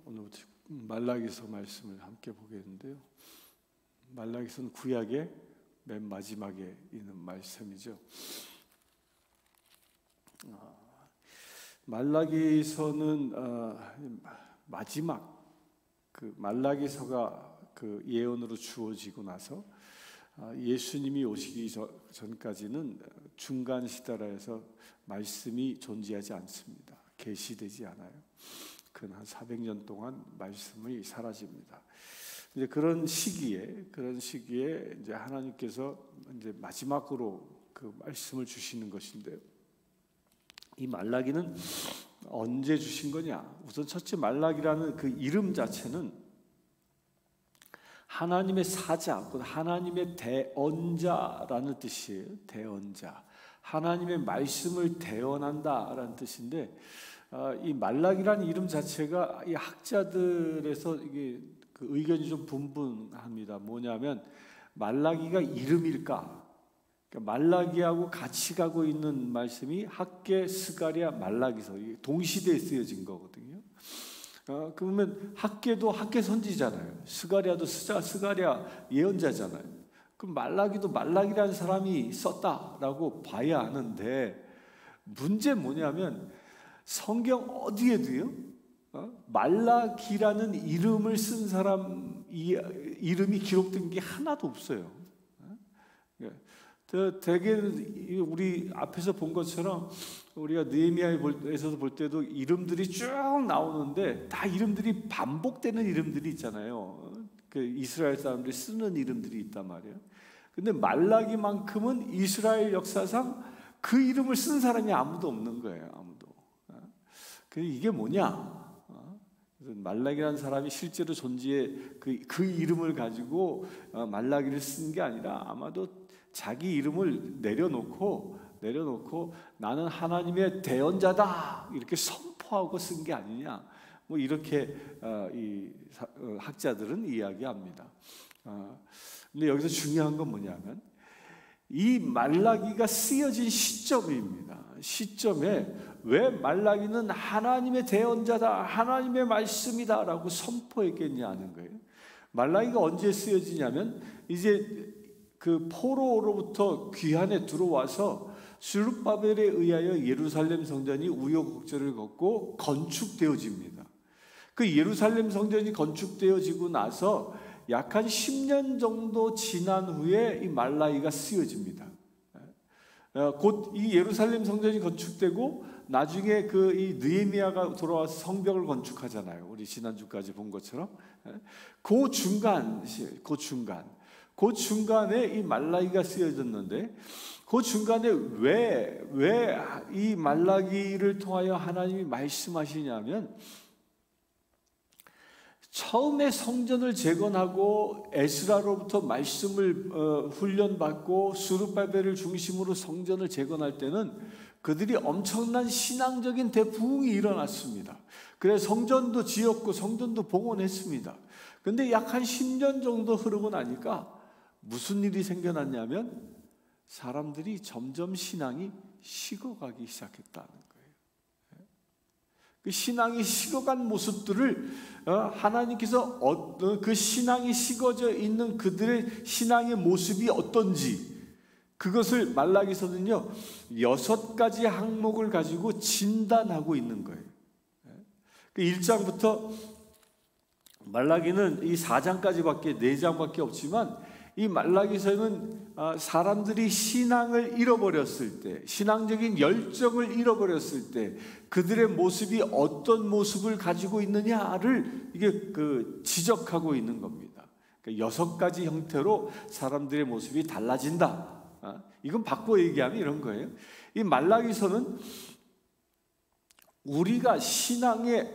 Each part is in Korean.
오늘부터 말라기서 말씀을 함께 보겠는데요. 말라기서는 구약의 맨 마지막에 있는 말씀이죠. 말라기서는 마지막 말라기서가 예언으로 주어지고 나서 예수님이 오시기 전까지는 중간 시대라 해서 말씀이 존재하지 않습니다. 계시되지 않아요. 근 한 400년 동안 말씀이 사라집니다. 이제 그런 시기에 이제 하나님께서 이제 마지막으로 그 말씀을 주시는 것인데요. 이 말라기는 언제 주신 거냐? 우선 첫째, 말라기라는 그 이름 자체는 하나님의 사자, 하나님의 대언자라는 뜻이에요. 대언자. 하나님의 말씀을 대언한다라는 뜻인데, 이 말라기라는 이름 자체가 이 학자들에서 이게 그 의견이 좀 분분합니다. 뭐냐면 말라기가 이름일까? 그러니까 말라기하고 같이 가고 있는 말씀이 학개, 스가랴, 말라기서 동시대에 쓰여진 거거든요. 그러면 학개도 학개 선지자잖아요. 스가랴도 스가랴 예언자잖아요. 그럼 말라기도 말라기라는 사람이 썼다라고 봐야 하는데, 문제 뭐냐면 성경 어디에도요 말라기라는 이름을 쓴 사람 이름이 기록된 게 하나도 없어요. 대개는 우리 앞에서 본 것처럼 우리가 느헤미야에서도 볼 때도 이름들이 쭉 나오는데 다 이름들이 반복되는 이름들이 있잖아요. 그 이스라엘 사람들이 쓰는 이름들이 있단 말이에요. 근데 말라기만큼은 이스라엘 역사상 그 이름을 쓴 사람이 아무도 없는 거예요. 아무도. 이게 뭐냐? 말라기라는 사람이 실제로 존재해 그 이름을 가지고 말라기를 쓴 게 아니라 아마도 자기 이름을 내려놓고 나는 하나님의 대언자다 이렇게 선포하고 쓴 게 아니냐, 뭐 이렇게 이 학자들은 이야기합니다. 근데 여기서 중요한 건 뭐냐면 이 말라기가 쓰여진 시점입니다. 시점에 왜 말라기는 하나님의 대언자다, 하나님의 말씀이다라고 선포했겠냐는 거예요. 말라기가 언제 쓰여지냐면 이제 그 포로로부터 귀환에 들어와서 스룹바벨에 의하여 예루살렘 성전이 우여곡절을 걷고 건축되어집니다. 그 예루살렘 성전이 건축되어지고 나서 약 한 10년 정도 지난 후에 이 말라기가 쓰여집니다. 곧 이 예루살렘 성전이 건축되고 나중에 이 느헤미야가 돌아와서 성벽을 건축하잖아요. 우리 지난주까지 본 것처럼. 그 중간에 이 말라기가 쓰여졌는데, 그 중간에 왜 이 말라기를 통하여 하나님이 말씀하시냐면, 처음에 성전을 재건하고 에스라로부터 말씀을 훈련받고 스룹바벨을 중심으로 성전을 재건할 때는 그들이 엄청난 신앙적인 대부흥이 일어났습니다. 그래서 성전도 지었고 성전도 복원했습니다. 근데 약 한 10년 정도 흐르고 나니까 무슨 일이 생겨났냐면 사람들이 점점 신앙이 식어가기 시작했다는 거예요. 그 신앙이 식어간 모습들을 하나님께서 그 신앙이 식어져 있는 그들의 신앙의 모습이 어떤지, 그것을 말라기서는요 6가지 항목을 가지고 진단하고 있는 거예요. 그 1장부터 말라기는 이 4장까지밖에 4장밖에 없지만, 이 말라기서는 사람들이 신앙을 잃어버렸을 때, 신앙적인 열정을 잃어버렸을 때 그들의 모습이 어떤 모습을 가지고 있느냐를 이게 지적하고 있는 겁니다. 그러니까 6가지 형태로 사람들의 모습이 달라진다. 이건 바꿔 얘기하면 이런 거예요. 이 말라기서는 우리가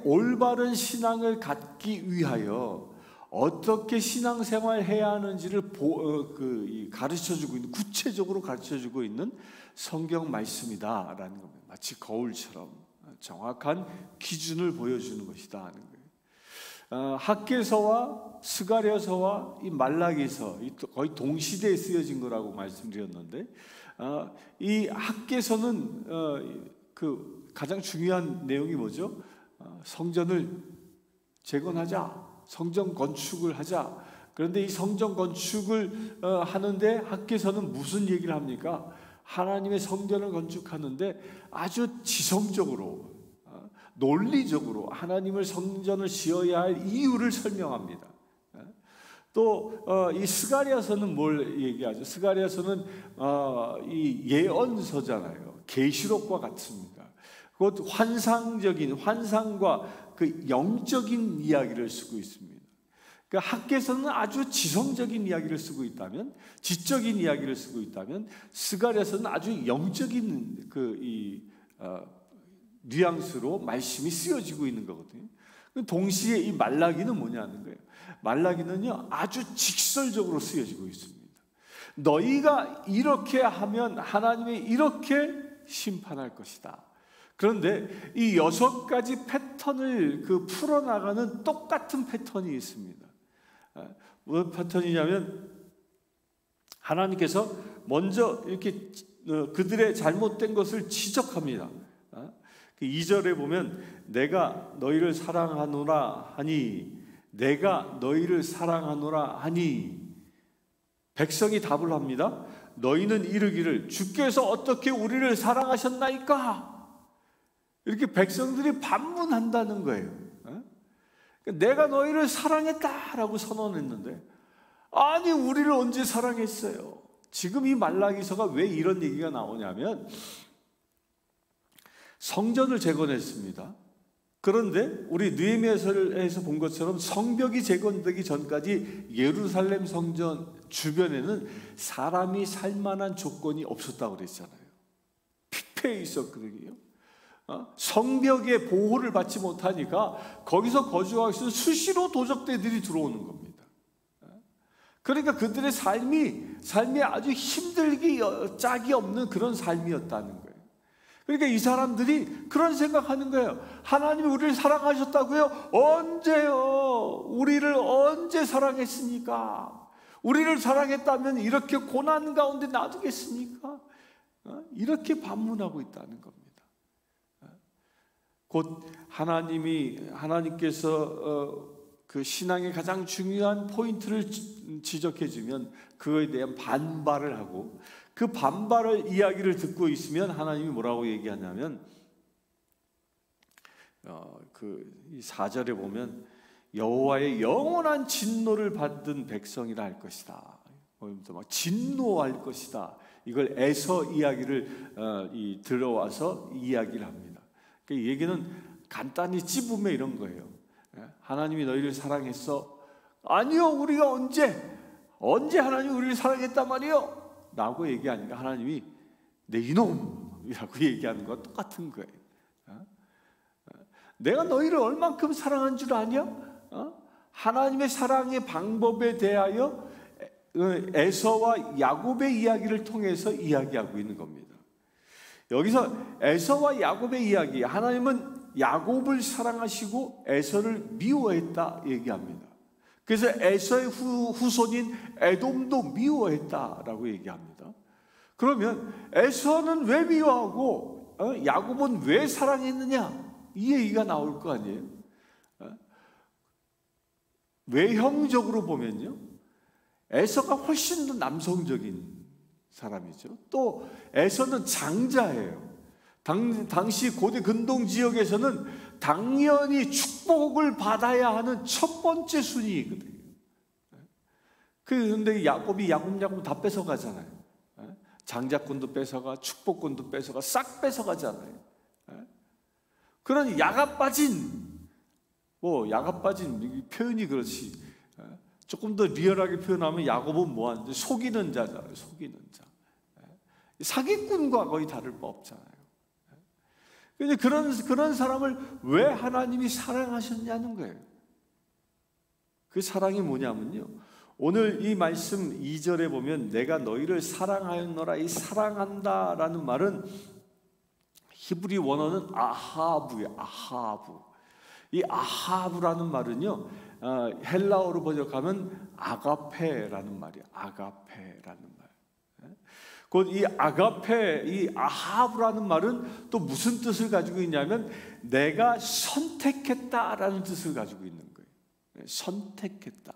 올바른 신앙을 갖기 위하여 어떻게 신앙생활 해야 하는지를 가르쳐주고 있는, 구체적으로 가르쳐주고 있는 성경 말씀이다라는 겁니다. 마치 거울처럼 정확한 기준을 보여주는 것이다 하는 거예요. 학개서와 스가랴서와 이 말라기서 거의 동시대에 쓰여진 거라고 말씀드렸는데, 이 학개서는 가장 중요한 내용이 뭐죠? 성전을 재건하자, 성전 건축을 하자. 그런데 이 성전 건축을 하는데 학계에서는 무슨 얘기를 합니까? 하나님의 성전을 건축하는데 아주 지성적으로, 논리적으로 하나님을 성전을 지어야 할 이유를 설명합니다. 또 이 스가랴서는 뭘 얘기하죠? 스가랴서는 이 예언서잖아요. 계시록과 같습니다. 곧 환상과 그 영적인 이야기를 쓰고 있습니다. 그러니까 학계에서는 아주 지성적인 이야기를 쓰고 있다면, 지적인 이야기를 쓰고 있다면, 스가랴서는 아주 영적인 뉘앙스로 말씀이 쓰여지고 있는 거거든요. 동시에 이 말라기는 뭐냐는 거예요. 말라기는요, 아주 직설적으로 쓰여지고 있습니다. 너희가 이렇게 하면 하나님이 이렇게 심판할 것이다. 그런데 이 6가지 패턴을 풀어나가는 똑같은 패턴이 있습니다. 무슨 패턴이냐면, 하나님께서 먼저 이렇게 그들의 잘못된 것을 지적합니다. 2절에 보면 내가 너희를 사랑하노라 하니, 내가 너희를 사랑하노라 하니, 백성이 답을 합니다. 너희는 이르기를 주께서 어떻게 우리를 사랑하셨나이까? 이렇게 백성들이 반문한다는 거예요. 내가 너희를 사랑했다라고 선언했는데, 아니 우리를 언제 사랑했어요? 지금 이 말라기서가 왜 이런 얘기가 나오냐면, 성전을 재건했습니다. 그런데 우리 느헤미야서에서 본 것처럼 성벽이 재건되기 전까지 예루살렘 성전 주변에는 사람이 살 만한 조건이 없었다고 그랬잖아요. 피폐해 있었거든요. 성벽의 보호를 받지 못하니까 거기서 거주하기 위해서 수시로 도적대들이 들어오는 겁니다. 그러니까 그들의 삶이 아주 힘들기 짝이 없는 그런 삶이었다는 거예요. 그러니까 이 사람들이 그런 생각하는 거예요. 하나님이 우리를 사랑하셨다고요? 언제요? 우리를 언제 사랑했습니까? 우리를 사랑했다면 이렇게 고난 가운데 놔두겠습니까? 이렇게 반문하고 있다는 겁니다. 곧 하나님께서 그 신앙의 가장 중요한 포인트를 지적해주면 그거에 대한 반발을 하고, 그 반발을 이야기를 듣고 있으면 하나님이 뭐라고 얘기하냐면, 이 4절에 보면 여호와의 영원한 진노를 받은 백성이라 할 것이다. 막 진노할 것이다. 이걸 에서 이야기를 들어와서 이야기를 합니다. 그 얘기는 간단히 찝으면 이런 거예요. 하나님이 너희를 사랑했어? 아니요, 우리가 언제 하나님이 우리를 사랑했단 말이요? 라고 얘기하니까 하나님이 내 이놈이라고 얘기하는 거와 똑같은 거예요. 내가 너희를 얼만큼 사랑한 줄 아냐? 하나님의 사랑의 방법에 대하여 에서와 야곱의 이야기를 통해서 이야기하고 있는 겁니다. 여기서 에서와 야곱의 이야기, 하나님은 야곱을 사랑하시고 에서를 미워했다 얘기합니다. 그래서 에서의 후손인 에돔도 미워했다라고 얘기합니다. 그러면 에서는 왜 미워하고 야곱은 왜 사랑했느냐? 이 얘기가 나올 거 아니에요. 외형적으로 보면요, 에서가 훨씬 더 남성적인 사람이죠. 또 에서는 장자예요. 당시 고대 근동 지역에서는 당연히 축복을 받아야 하는 첫 번째 순위이거든요. 그런데 야곱이 야곱 다 뺏어가잖아요. 장자권도 뺏어가, 축복권도 뺏어가, 싹 뺏어가잖아요. 그런 야가 빠진 표현이 그렇지, 조금 더 리얼하게 표현하면 야곱은 뭐하는데 속이는 자잖아요. 속이는 자, 사기꾼과 거의 다를 바 없잖아요. 근데 그런 사람을 왜 하나님이 사랑하셨냐는 거예요. 그 사랑이 뭐냐면요, 오늘 이 말씀 2절에 보면 내가 너희를 사랑하였노라, 이 사랑한다라는 말은 히브리 원어는 아하부예요. 아하부. 이 아하부라는 말은요, 헬라어로 번역하면 아가페라는 말이에요. 아가페라는 말. 곧 이 아가페, 이 아하브라는 말은 또 무슨 뜻을 가지고 있냐면 내가 선택했다라는 뜻을 가지고 있는 거예요. 선택했다.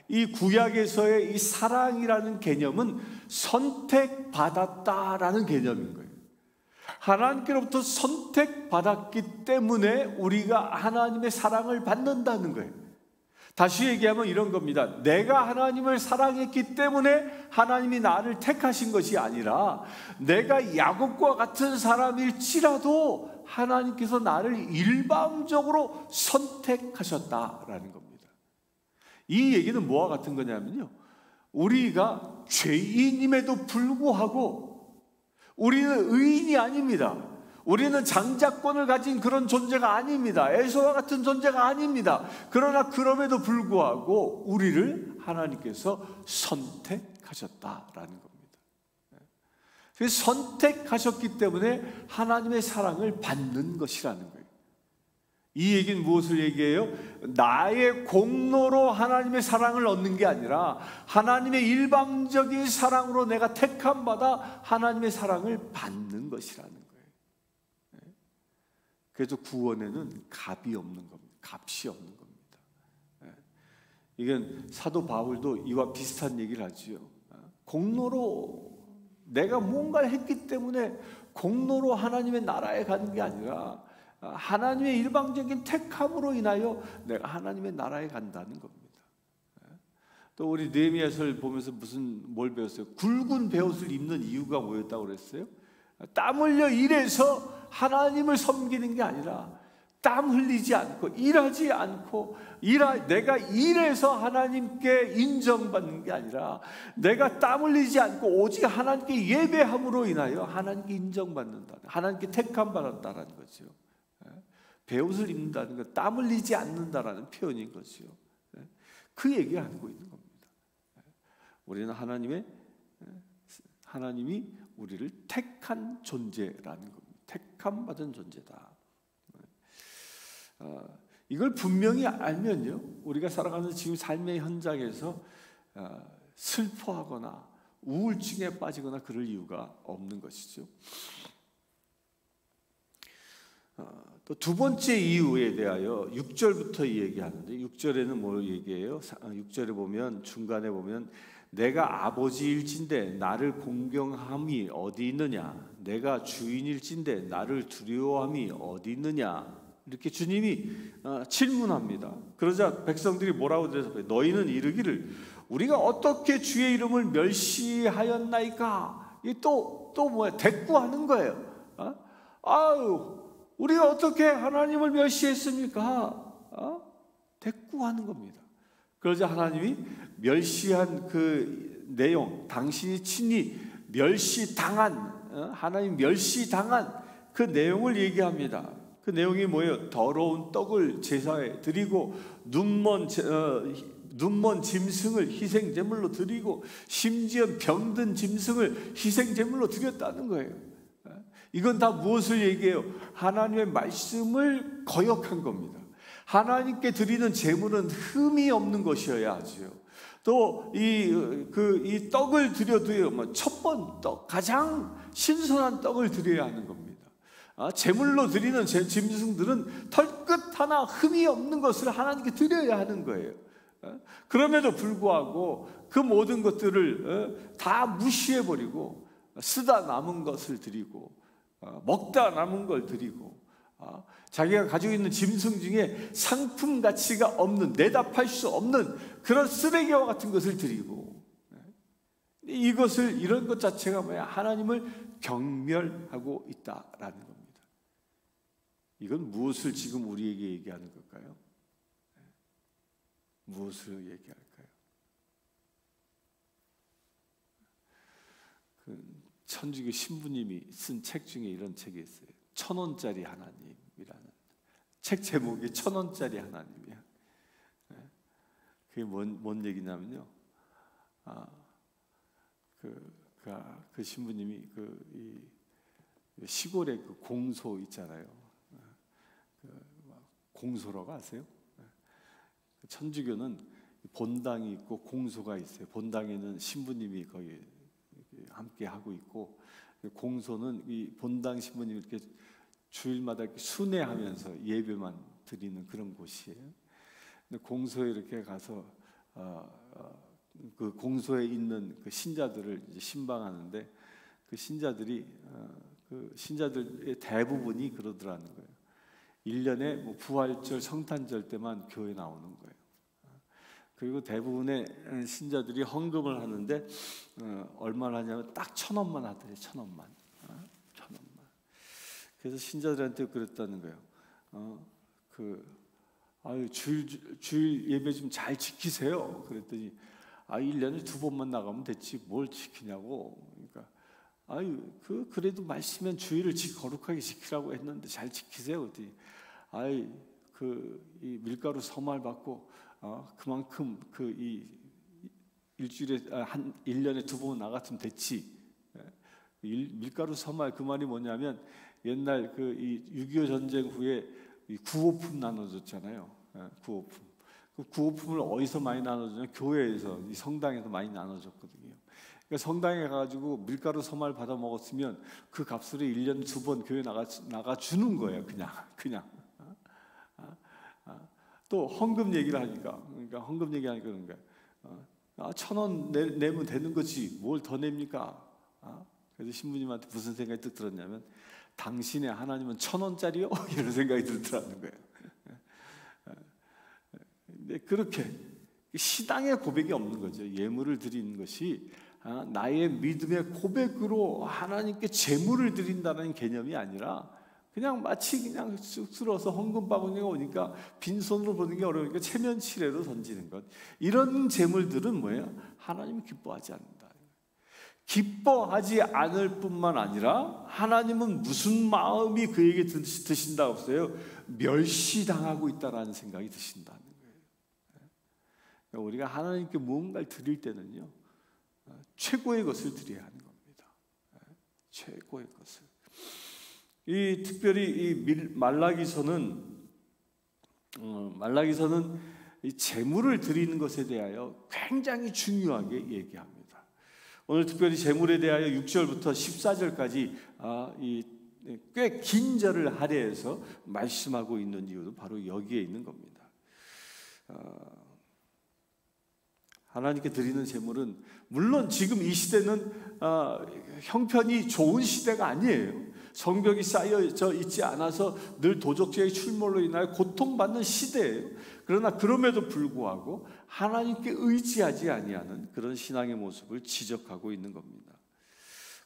이 구약에서의 이 사랑이라는 개념은 선택받았다라는 개념인 거예요. 하나님께로부터 선택받았기 때문에 우리가 하나님의 사랑을 받는다는 거예요. 다시 얘기하면 이런 겁니다. 내가 하나님을 사랑했기 때문에 하나님이 나를 택하신 것이 아니라 내가 야곱과 같은 사람일지라도 하나님께서 나를 일방적으로 선택하셨다라는 겁니다. 이 얘기는 뭐와 같은 거냐면요, 우리가 죄인임에도 불구하고 우리는 의인이 아닙니다. 우리는 장자권을 가진 그런 존재가 아닙니다. 에서와 같은 존재가 아닙니다. 그러나 그럼에도 불구하고 우리를 하나님께서 선택하셨다라는 겁니다. 그래서 선택하셨기 때문에 하나님의 사랑을 받는 것이라는 거예요. 이 얘기는 무엇을 얘기해요? 나의 공로로 하나님의 사랑을 얻는 게 아니라 하나님의 일방적인 사랑으로 내가 택함받아 하나님의 사랑을 받는 것이라는 거예요. 그래서 구원에는 값이 없는 겁니다. 값이 없는 겁니다. 이건 사도 바울도 이와 비슷한 얘기를 하지요. 공로로 내가 뭔가를 했기 때문에 공로로 하나님의 나라에 가는 게 아니라 하나님의 일방적인 택함으로 인하여 내가 하나님의 나라에 간다는 겁니다. 또 우리 느헤미야서를 보면서 뭘 배웠어요? 굵은 베옷을 입는 이유가 뭐였다고 그랬어요? 땀 흘려 일해서 하나님을 섬기는 게 아니라 땀 흘리지 않고 일하지 않고 내가 일해서 하나님께 인정받는 게 아니라 내가 땀 흘리지 않고 오직 하나님께 예배함으로 인하여 하나님께 인정받는다, 하나님께 택함 받았다라는 거죠. 베옷을 입는다는 건 땀 흘리지 않는다라는 표현인 거죠. 그 얘기를 하고 있는 겁니다. 우리는 하나님이 우리를 택한 존재라는 겁니다. 택함 받은 존재다. 이걸 분명히 알면요, 우리가 살아가는 지금 삶의 현장에서 슬퍼하거나 우울증에 빠지거나 그럴 이유가 없는 것이죠. 또 두 번째 이유에 대하여 6절부터 얘기하는데, 6절에는 뭘 얘기해요? 6절에 보면, 중간에 보면 내가 아버지일진데 나를 공경함이 어디 있느냐, 내가 주인일진데 나를 두려워함이 어디 있느냐, 이렇게 주님이 질문합니다. 그러자 백성들이 뭐라고 대답해요? 너희는 이르기를 우리가 어떻게 주의 이름을 멸시하였나이까? 이게 또 뭐야? 대꾸하는 거예요. 아유, 우리가 어떻게 하나님을 멸시했습니까? 대꾸하는 겁니다. 그러자 하나님이 멸시한 그 내용, 당신이 친히 멸시당한, 하나님 멸시당한 그 내용을 얘기합니다. 그 내용이 뭐예요? 더러운 떡을 제사에 드리고 눈먼 짐승을 희생제물로 드리고 심지어 병든 짐승을 희생제물로 드렸다는 거예요. 이건 다 무엇을 얘기해요? 하나님의 말씀을 거역한 겁니다. 하나님께 드리는 제물은 흠이 없는 것이어야 하지요. 또 이 떡을 드려도요, 첫 번 떡, 가장 신선한 떡을 드려야 하는 겁니다. 제물로 드리는 짐승들은 털끝 하나 흠이 없는 것을 하나님께 드려야 하는 거예요. 그럼에도 불구하고 그 모든 것들을 다 무시해버리고 쓰다 남은 것을 드리고 먹다 남은 걸 드리고 자기가 가지고 있는 짐승 중에 상품 가치가 없는, 내다 팔 수 없는 그런 쓰레기와 같은 것을 드리고, 이런 것 자체가 뭐야? 하나님을 경멸하고 있다라는 겁니다. 이건 무엇을 지금 우리에게 얘기하는 걸까요? 무엇을 얘기할까요? 천주교 신부님이 쓴 책 중에 이런 책이 있어요. 1,000원짜리 하나님이라는 책 제목이 1,000원짜리 하나님이야. 그게 뭔 얘기냐면요. 그 신부님이 이 시골에 그 공소 있잖아요. 공소라고 아세요? 천주교는 본당이 있고 공소가 있어요. 본당에는 신부님이 거기 함께 하고 있고, 공소는 이 본당 신부님이 이렇게 주일마다 이렇게 순회하면서 예배만 드리는 그런 곳이에요. 근데 공소에 이렇게 가서 그 공소에 있는 그 신자들을 이제 신방하는데 그 신자들이 그 신자들의 대부분이 그러더라는 거예요. 1년에 뭐 부활절, 성탄절 때만 교회 나오는 거예요. 그리고 대부분의 신자들이 헌금을 하는데 얼마나 하냐면 딱 1,000원만 하더래. 1,000원만. 1,000원만. 그래서 신자들한테 그랬다는 거예요. 주일 예배 좀 잘 지키세요. 그랬더니 1년에 2번만 나가면 됐지 뭘 지키냐고. 그러니까 그래도 말씀은 주일을 거룩하게 지키라고 했는데 잘 지키세요. 그랬더니 이 밀가루 서말 받고 그만큼 이 일주일에 1년에 2번 나갔으면 됐지. 밀가루 서말 그 말이 뭐냐면 옛날 이 6.25 전쟁 후에 구호품 나눠줬잖아요. 구호품. 그 구호품을 어디서 많이 나눠주냐면 교회에서, 이 성당에서 많이 나눠줬거든요. 그러니까 성당에 가가지고 밀가루 서말 받아 먹었으면 그 값으로 1년에 2번 교회 나가 주는 거예요. 그냥. 또 헌금 얘기를 하니까, 그러니까 헌금 얘기하니까 그런 거야. 1,000원 내면 되는 거지 뭘 더 냅니까? 그래서 신부님한테 무슨 생각이 딱 들었냐면 당신의 하나님은 1,000원짜리요? 이런 생각이 들더라는 거예요. 근데 그렇게 신앙의 고백이 없는 거죠. 예물을 드리는 것이 나의 믿음의 고백으로 하나님께 제물을 드린다는 개념이 아니라 그냥 마치 그냥 쑥스러워서 헌금 바구니가 오니까 빈손으로 보는 게 어려우니까 체면치레로 던지는 것. 이런 제물들은 뭐예요? 하나님은 기뻐하지 않는다. 기뻐하지 않을 뿐만 아니라 하나님은 무슨 마음이 그에게 드신다고 했어요? 멸시당하고 있다라는 생각이 드신다는 거예요. 그러니까 우리가 하나님께 무언가를 드릴 때는요, 최고의 것을 드려야 하는 겁니다. 최고의 것을. 특별히 이 말라기서는 이 제물을 드리는 것에 대하여 굉장히 중요하게 얘기합니다. 오늘 특별히 제물에 대하여 6절부터 14절까지 꽤 긴 절을 할애해서 말씀하고 있는 이유도 바로 여기에 있는 겁니다. 하나님께 드리는 제물은 물론 지금 이 시대는 형편이 좋은 시대가 아니에요. 성벽이 쌓여져 있지 않아서 늘 도적질의 출몰로 인하여 고통받는 시대예요. 그러나 그럼에도 불구하고 하나님께 의지하지 아니하는 그런 신앙의 모습을 지적하고 있는 겁니다.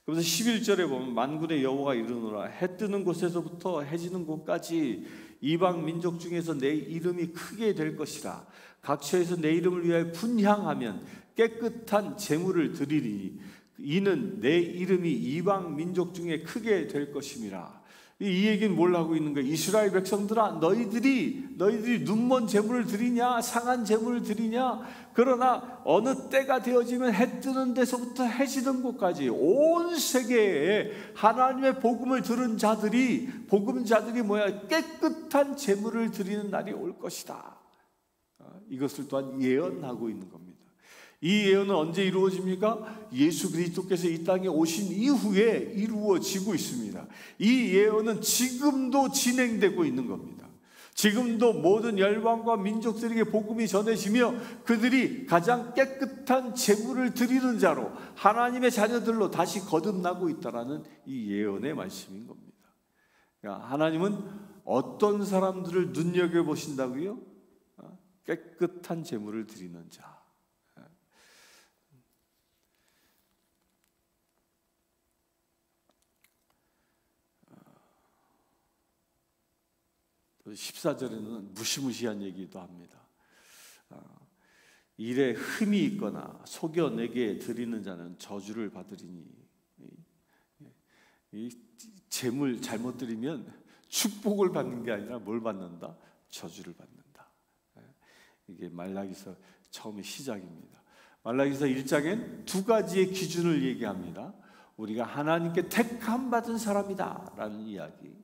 그래서 11절에 보면 만군의 여호와가 이르노라 해 뜨는 곳에서부터 해 지는 곳까지 이방 민족 중에서 내 이름이 크게 될 것이라. 각처에서 내 이름을 위하여 분향하면 깨끗한 제물을 드리리니 이는 내 이름이 이방 민족 중에 크게 될 것임이라. 이 얘기는 뭘 하고 있는 거야? 이스라엘 백성들아, 너희들이 눈먼 제물을 드리냐, 상한 제물을 드리냐? 그러나 어느 때가 되어지면 해 뜨는 데서부터 해 지는 곳까지 온 세계에 하나님의 복음을 들은 복음자들이 뭐야? 깨끗한 제물을 드리는 날이 올 것이다. 이것을 또한 예언하고 있는 겁니다. 이 예언은 언제 이루어집니까? 예수 그리스도께서 이 땅에 오신 이후에 이루어지고 있습니다. 이 예언은 지금도 진행되고 있는 겁니다. 지금도 모든 열방과 민족들에게 복음이 전해지며 그들이 가장 깨끗한 제물을 드리는 자로 하나님의 자녀들로 다시 거듭나고 있다라는 이 예언의 말씀인 겁니다. 그러니까 하나님은 어떤 사람들을 눈여겨보신다고요? 깨끗한 제물을 드리는 자. 14절에는 무시무시한 얘기도 합니다. 일에 흠이 있거나 속여 내게 드리는 자는 저주를 받으리니. 이 재물 잘못 드리면 축복을 받는 게 아니라 뭘 받는다? 저주를 받는다. 이게 말라기서 처음의 시작입니다. 말라기서 1장엔 두 가지의 기준을 얘기합니다. 우리가 하나님께 택함 받은 사람이다 라는 이야기.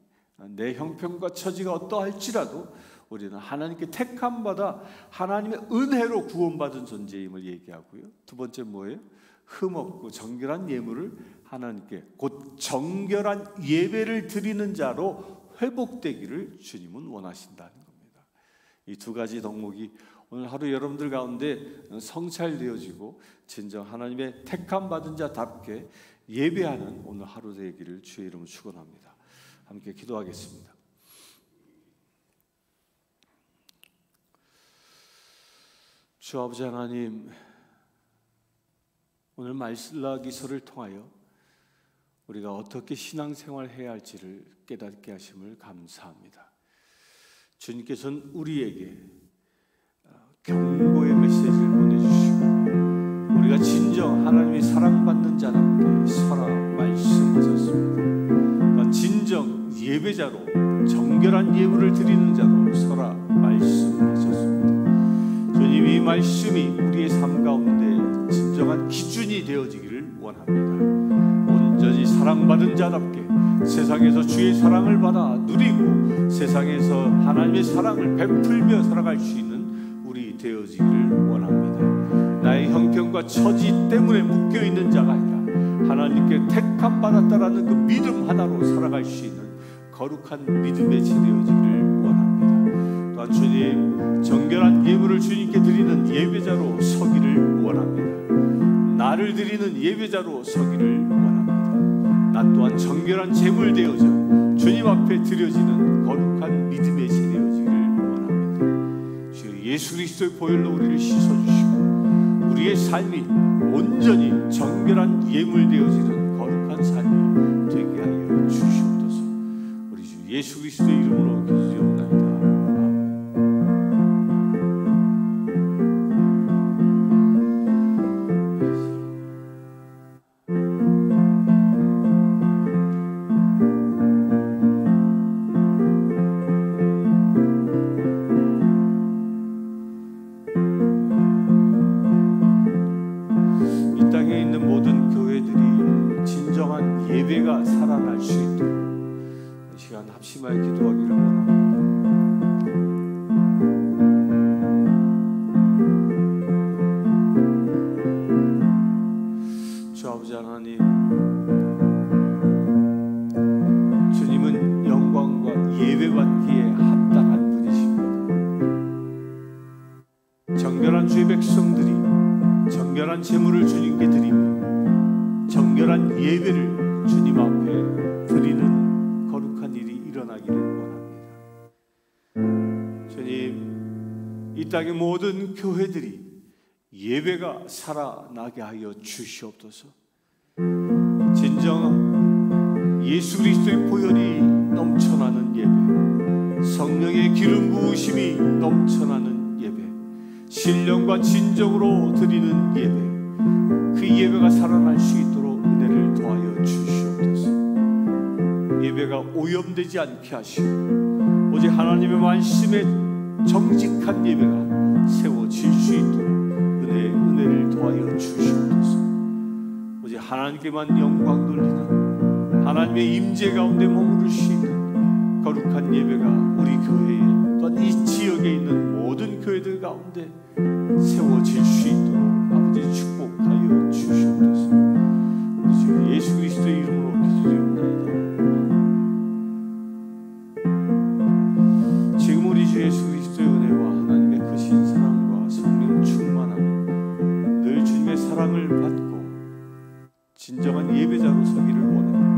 내 형편과 처지가 어떠할지라도 우리는 하나님께 택함 받아 하나님의 은혜로 구원받은 존재임을 얘기하고요. 두 번째 뭐예요? 흠없고 정결한 예물을 하나님께 곧 정결한 예배를 드리는 자로 회복되기를 주님은 원하신다는 겁니다. 이 두 가지 덕목이 오늘 하루 여러분들 가운데 성찰되어지고 진정 하나님의 택함 받은 자답게 예배하는 오늘 하루 되기를 주의 이름으로 축원합니다. 함께 기도하겠습니다. 주 아버지 하나님, 오늘 말씀기서를 통하여 우리가 어떻게 신앙생활 해야 할지를 깨닫게 하심을 감사합니다. 주님께서는 우리에게 경고의 메시지를 보내주시고 우리가 진정 하나님의 사랑받는 자답게 서라 말씀하셨습니다. 진정 예배자로 정결한 예물을 드리는 자로 서라 말씀하셨습니다. 주님, 이 말씀이 우리의 삶 가운데 진정한 기준이 되어지기를 원합니다. 온전히 사랑받은 자답게 세상에서 주의 사랑을 받아 누리고 세상에서 하나님의 사랑을 베풀며 살아갈 수 있는 우리 되어지기를 원합니다. 나의 형편과 처지 때문에 묶여있는 자가 아니라 하나님께 택함 받았다라는 그 믿음 하나로 살아갈 수 있는 거룩한 믿음의 지 되어지기를 원합니다. 또한 주님, 정결한 예물을 주님께 드리는 예배자로 서기를 원합니다. 나를 드리는 예배자로 서기를 원합니다. 나 또한 정결한 제물 되어져 주님 앞에 드려지는 거룩한 믿음의 지 되어지기를 원합니다. 주 예수 그리스도의 보혈로 우리를 씻어주시고 우리의 삶이 온전히 정결한 예물 되어지는 거룩한 삶이 되게 하여 주시옵소서. 우리 주 예수 그리스도의 이름으로 기도드리옵나이다. 예배가 살아날 수 있도록 이 시간 합심하여 기도하기를 원합니다. 주 아버지 하나님, 주님은 영광과 예배받기에 합당한 분이십니다. 정결한 주의 백성들이 정결한 제물을 주님께 드리며 정결한 예배를 주님 앞에 드리는 거룩한 일이 일어나기를 원합니다. 주님, 이 땅의 모든 교회들이 예배가 살아나게 하여 주시옵소서. 진정 예수 그리스도의 보혈이 넘쳐나는 예배, 성령의 기름 부으심이 넘쳐나는 예배, 신령과 진정으로 드리는 예배, 그 예배가 살아날 수 있도록 은혜를 더하여 주시옵소서. 예배가 오염되지 않게 하시고 오직 하나님의 말씀에 정직한 예배가 세워질 수 있도록 은혜를 더하여 주시옵소서. 오직 하나님께만 영광 돌리는 하나님의 임재 가운데 머무를 수 있는 거룩한 예배가 우리 교회에 또한 이 지역에 있는 모든 교회들 가운데 세워질 수 있도록 아버지 축복하여 주시옵소서. 우리 주 예수 그리스도의 이름으로 기도드리옵나이다. 지금 우리 주 예수 그리스도의 은혜와 하나님의 크신 사랑과 성령 충만함, 늘 주님의 사랑을 받고 진정한 예배자로 서기를 원합니다.